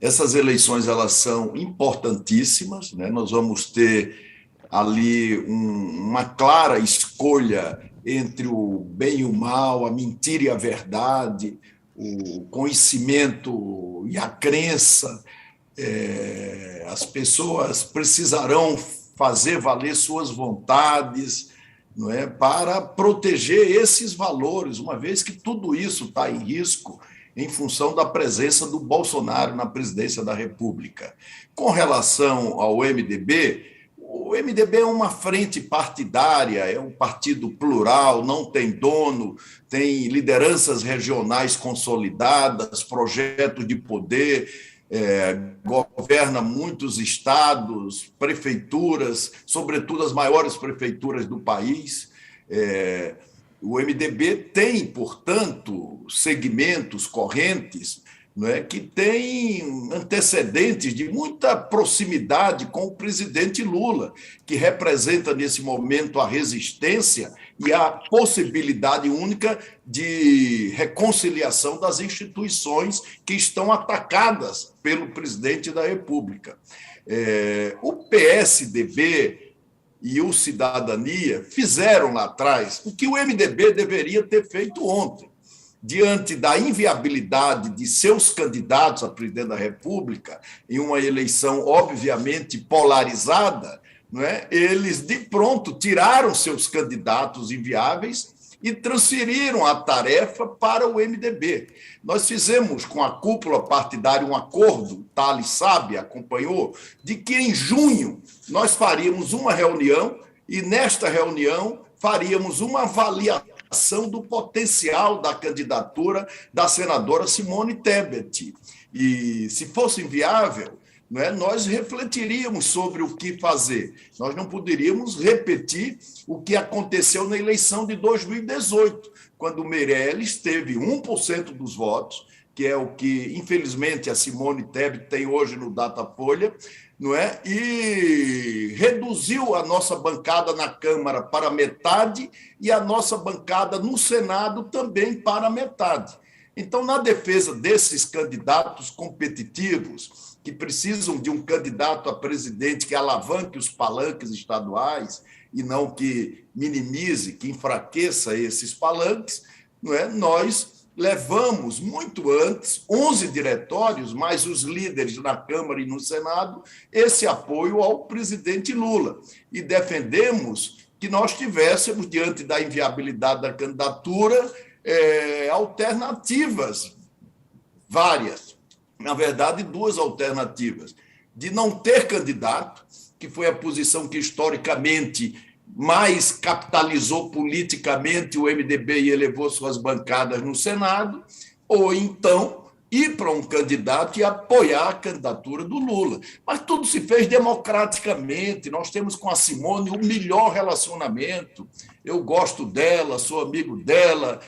Essas eleições elas são importantíssimas, né? Nós vamos ter ali uma clara escolha entre o bem e o mal, a mentira e a verdade, o conhecimento e a crença. As pessoas precisarão fazer valer suas vontades, não é, para proteger esses valores, uma vez que tudo isso está em risco em função da presença do Bolsonaro na presidência da República. Com relação ao MDB, o MDB é uma frente partidária, é um partido plural, não tem dono, tem lideranças regionais consolidadas, projetos de poder, governa muitos estados, prefeituras, sobretudo as maiores prefeituras do país. O MDB tem, portanto, segmentos, correntes, não é, que têm antecedentes de muita proximidade com o presidente Lula, que representa, nesse momento, a resistência e a possibilidade única de reconciliação das instituições que estão atacadas pelo presidente da República. O PSDB e o Cidadania fizeram lá atrás o que o MDB deveria ter feito ontem. Diante da inviabilidade de seus candidatos a presidente da República, em uma eleição obviamente polarizada, não é? Eles, de pronto, tiraram seus candidatos inviáveis e transferiram a tarefa para o MDB. Nós fizemos com a cúpula partidária um acordo, Thales sabe, acompanhou, de que em junho nós faríamos uma reunião e, nesta reunião, faríamos uma avaliação do potencial da candidatura da senadora Simone Tebet. E, se fosse inviável, nós refletiríamos sobre o que fazer. Nós não poderíamos repetir o que aconteceu na eleição de 2018, quando o Meirelles teve 1% dos votos, que é o que, infelizmente, a Simone Tebet tem hoje no Datafolha, não é? E reduziu a nossa bancada na Câmara para metade e a nossa bancada no Senado também para metade. Então, na defesa desses candidatos competitivos, que precisam de um candidato a presidente que alavanque os palanques estaduais e não que minimize, que enfraqueça esses palanques, não é? Nós levamos muito antes 11 diretórios, mais os líderes na Câmara e no Senado, esse apoio ao presidente Lula. E defendemos que nós tivéssemos, diante da inviabilidade da candidatura, alternativas várias. Na verdade, duas alternativas. De não ter candidato, que foi a posição que historicamente mais capitalizou politicamente o MDB e elevou suas bancadas no Senado, ou então ir para um candidato e apoiar a candidatura do Lula. Mas tudo se fez democraticamente. Nós temos com a Simone o melhor relacionamento. Eu gosto dela, sou amigo dela,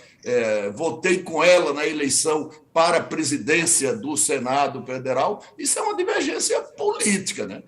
votei com ela na eleição para a presidência do Senado Federal. Isso é uma divergência política, né?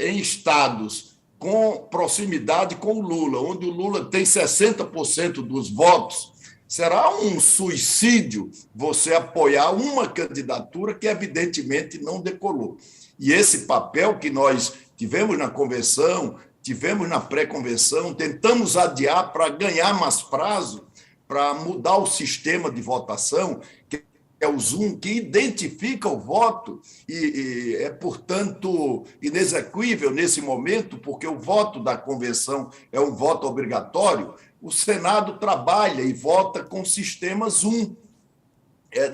Em estados com proximidade com o Lula, onde o Lula tem 60% dos votos, será um suicídio você apoiar uma candidatura que, evidentemente, não decolou. E esse papel que nós tivemos na convenção, tivemos na pré-convenção, tentamos adiar para ganhar mais prazo, para mudar o sistema de votação, que é o Zoom, que identifica o voto e é, portanto, inexequível nesse momento, porque o voto da convenção é um voto obrigatório. O Senado trabalha e vota com sistema Zoom.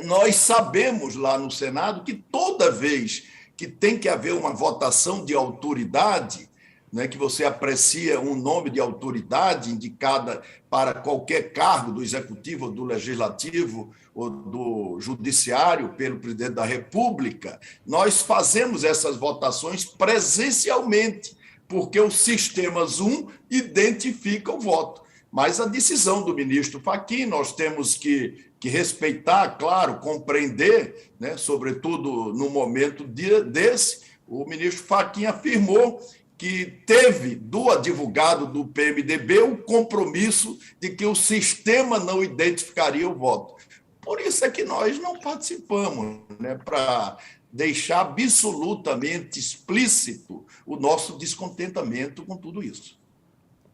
Nós sabemos lá no Senado que toda vez que tem que haver uma votação de autoridade, né, que você aprecia um nome de autoridade indicada para qualquer cargo do Executivo, ou do Legislativo ou do Judiciário pelo Presidente da República, nós fazemos essas votações presencialmente, porque o sistema Zoom identifica o voto. Mas a decisão do ministro Fachin, nós temos que respeitar, claro, compreender, né, sobretudo no momento desse, o ministro Fachin afirmou que teve do advogado do PMDB o compromisso de que o sistema não identificaria o voto. Por isso é que nós não participamos, né, para deixar absolutamente explícito o nosso descontentamento com tudo isso.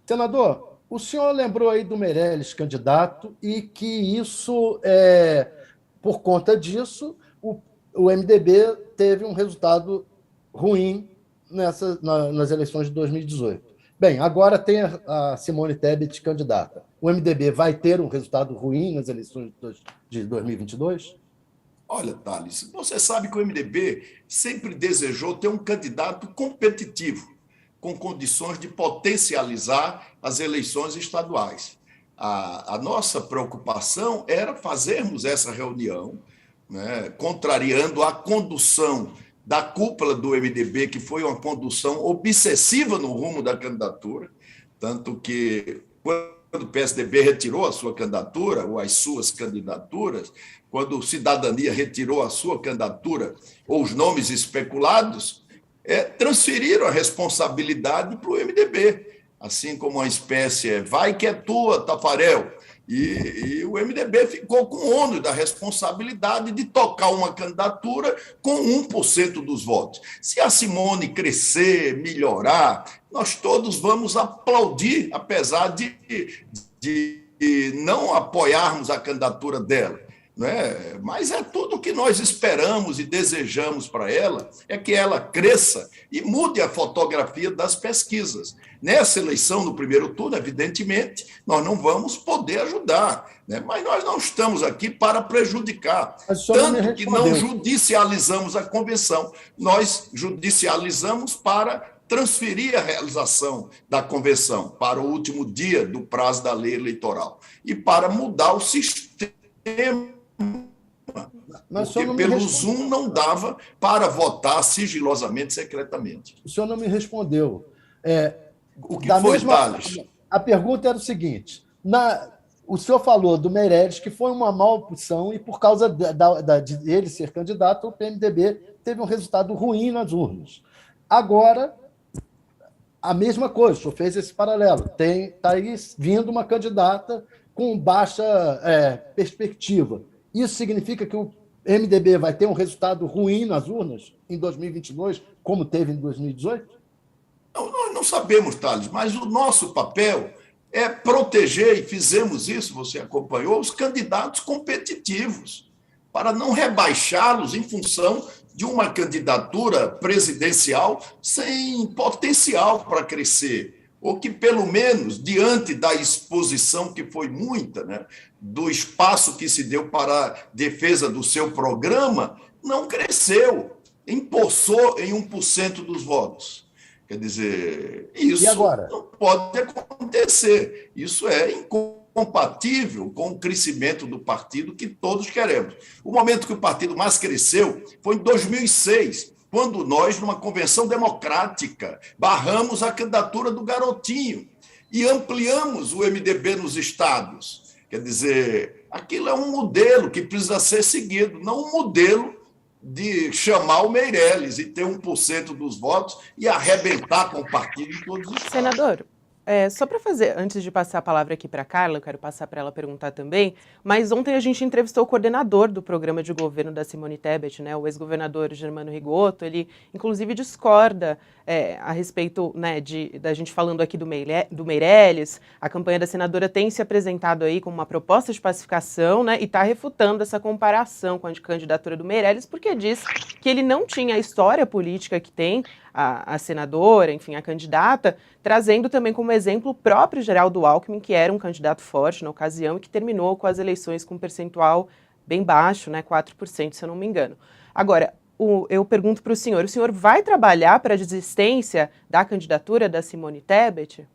Senador, o senhor lembrou aí do Meirelles candidato e que isso, por conta disso, o MDB teve um resultado ruim nas eleições de 2018. Bem, agora tem a Simone Tebet candidata. O MDB vai ter um resultado ruim nas eleições de 2022? Olha, Thales, você sabe que o MDB sempre desejou ter um candidato competitivo, com condições de potencializar as eleições estaduais. A nossa preocupação era fazermos essa reunião, né, contrariando a condução da cúpula do MDB, que foi uma condução obsessiva no rumo da candidatura, tanto que, quando o PSDB retirou a sua candidatura, ou as suas candidaturas, quando o Cidadania retirou a sua candidatura, ou os nomes especulados, transferiram a responsabilidade para o MDB, assim como uma espécie vai que é tua, Tafarel. E o MDB ficou com o ônus da responsabilidade de tocar uma candidatura com 1% dos votos. Se a Simone crescer, melhorar, nós todos vamos aplaudir, apesar de não apoiarmos a candidatura dela. Né? Mas tudo o que nós esperamos e desejamos para ela é que ela cresça e mude a fotografia das pesquisas. Nessa eleição, no primeiro turno, evidentemente, nós não vamos poder ajudar, né? Mas nós não estamos aqui para prejudicar. Tanto que não judicializamos a convenção, nós judicializamos para transferir a realização da convenção para o último dia do prazo da lei eleitoral e para mudar o sistema. Porque pelo Zoom não dava para votar sigilosamente, secretamente. O senhor não me respondeu. O que foi, Thales? A pergunta era o seguinte: o senhor falou do Meirelles, que foi uma má opção, e por causa de ele ser candidato, o PMDB teve um resultado ruim nas urnas. Agora, a mesma coisa, o senhor fez esse paralelo. Está aí vindo uma candidata com baixa perspectiva. Isso significa que o MDB vai ter um resultado ruim nas urnas em 2022, como teve em 2018? Não, nós não sabemos, Thales, mas o nosso papel é proteger, e fizemos isso, você acompanhou, os candidatos competitivos, para não rebaixá-los em função de uma candidatura presidencial sem potencial para crescer, ou que, pelo menos, diante da exposição, que foi muita, né, do espaço que se deu para a defesa do seu programa, não cresceu, empossou em 1% dos votos. Quer dizer, isso não pode acontecer. Isso é incompatível com o crescimento do partido que todos queremos. O momento que o partido mais cresceu foi em 2006, quando nós, numa convenção democrática, barramos a candidatura do Garotinho e ampliamos o MDB nos estados. Quer dizer, aquilo é um modelo que precisa ser seguido, não um modelo de chamar o Meirelles e ter 1% dos votos e arrebentar com o partido em todos os estados. Senador, só para fazer, antes de passar a palavra aqui para a Carla, eu quero passar para ela perguntar também, mas ontem a gente entrevistou o coordenador do programa de governo da Simone Tebet, né, o ex-governador Germano Rigotto. Ele, inclusive, discorda a respeito, né, da gente falando aqui do Meirelles. A campanha da senadora tem se apresentado aí como uma proposta de pacificação, né, e está refutando essa comparação com a candidatura do Meirelles, porque diz que ele não tinha a história política que tem a senadora, enfim, a candidata, trazendo também como exemplo o próprio Geraldo Alckmin, que era um candidato forte na ocasião e que terminou com as eleições com um percentual bem baixo, né, 4%, se eu não me engano. Agora, eu pergunto para o senhor vai trabalhar para a desistência da candidatura da Simone Tebet?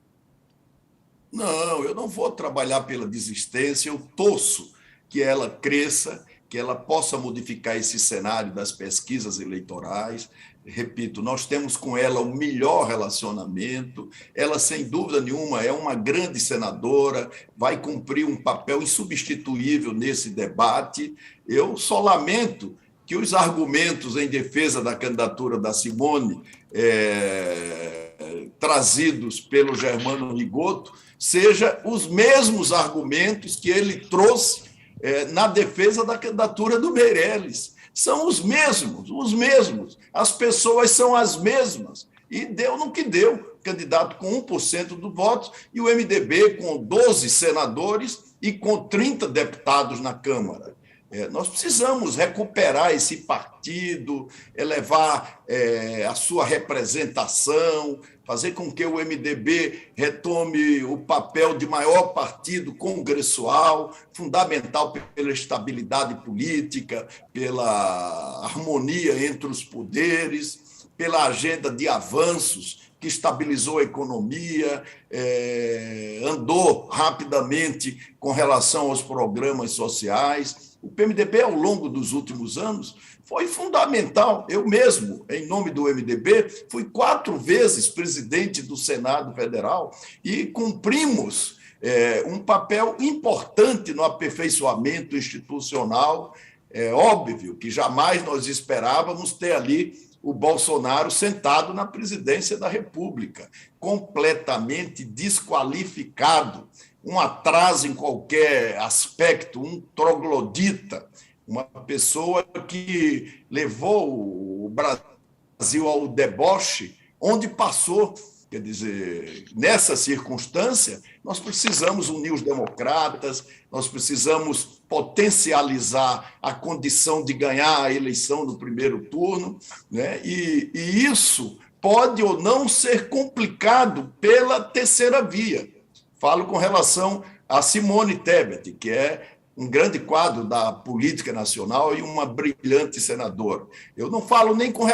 Não, eu não vou trabalhar pela desistência, eu torço que ela cresça, que ela possa modificar esse cenário das pesquisas eleitorais. Repito, nós temos com ela o melhor relacionamento, ela, sem dúvida nenhuma, é uma grande senadora, vai cumprir um papel insubstituível nesse debate. Eu só lamento que os argumentos em defesa da candidatura da Simone, trazidos pelo Germano Rigotto, sejam os mesmos argumentos que ele trouxe na defesa da candidatura do Meirelles. são os mesmos. As pessoas são as mesmas. E deu no que deu. Candidato com 1% dos votos e o MDB com 12 senadores e com 30 deputados na Câmara. Nós precisamos recuperar esse partido, elevar a sua representação, fazer com que o MDB retome o papel de maior partido congressual, fundamental pela estabilidade política, pela harmonia entre os poderes, pela agenda de avanços que estabilizou a economia, andou rapidamente com relação aos programas sociais. O PMDB, ao longo dos últimos anos, foi fundamental. Eu mesmo, em nome do MDB, fui 4 vezes presidente do Senado Federal e cumprimos um papel importante no aperfeiçoamento institucional. É óbvio que jamais nós esperávamos ter ali o Bolsonaro sentado na presidência da República, completamente desqualificado, um atraso em qualquer aspecto, um troglodita, uma pessoa que levou o Brasil ao deboche, onde passou. Quer dizer, nessa circunstância, nós precisamos unir os democratas, nós precisamos potencializar a condição de ganhar a eleição no primeiro turno, né? E isso pode ou não ser complicado pela terceira via. Falo com relação a Simone Tebet, que é um grande quadro da política nacional e uma brilhante senadora. Eu não falo nem com